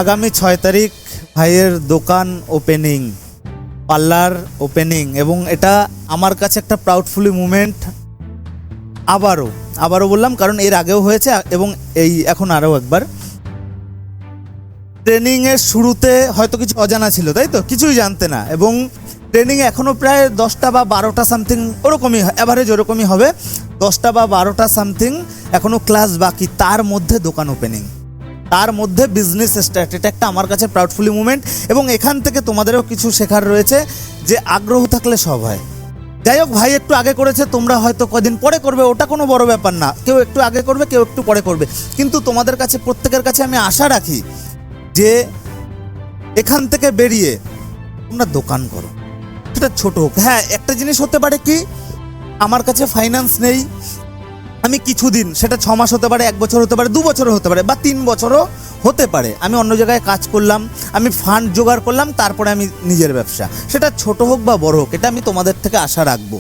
আগামী 6 তারিখ ভাইয়ের দোকান ওপেনিং, পার্লার ওপেনিং, এবং এটা আমার কাছে একটা প্রাউডফুলি মুমেন্ট। আবারও বললাম, কারণ এর আগেও হয়েছে এবং এখন আরও একবার। ট্রেনিংয়ের শুরুতে হয়তো কিছু অজানা ছিল, তাই তো, কিছুই জানতে না, এবং ট্রেনিংয়ে এখনও প্রায় 10টা বা 12টা সামথিং, ওরকমই অ্যাভারেজ ওরকমই হবে, 10টা বা 12টা সামথিং এখনও ক্লাস বাকি। তার মধ্যে দোকান ওপেনিং, তার মধ্যে বিজনেস স্টার্ট। এটা একটা আমার কাছে প্রাউডফুলি মুমেন্ট, এবং এখান থেকে তোমাদেরও কিছু শেখার রয়েছে যে আগ্রহ থাকলে সব হয়। যাই হোক, ভাই একটু আগে করেছে, তোমরা হয়তো কদিন পরে করবে, ওটা কোনো বড় ব্যাপার না। কেউ একটু আগে করবে, কেউ একটু পরে করবে, কিন্তু তোমাদের কাছে, প্রত্যেকের কাছে আমি আশা রাখি যে এখান থেকে বেরিয়ে তোমরা দোকান করো, সেটা ছোট হোক। হ্যাঁ, একটা জিনিস হতে পারে কি, আমার কাছে ফাইন্যান্স নেই, আমি কিছুদিন, সেটা 6 মাস হতে পারে, 1 বছর হতে পারে, 2 বছরও হতে পারে, বা 3 বছরও হতে পারে, আমি অন্য জায়গায় কাজ করলাম, আমি ফান্ড জোগাড় করলাম, তারপরে আমি নিজের ব্যবসা, সেটা ছোট হোক বা বড় হোক, এটা আমি তোমাদের থেকে আশা রাখবো।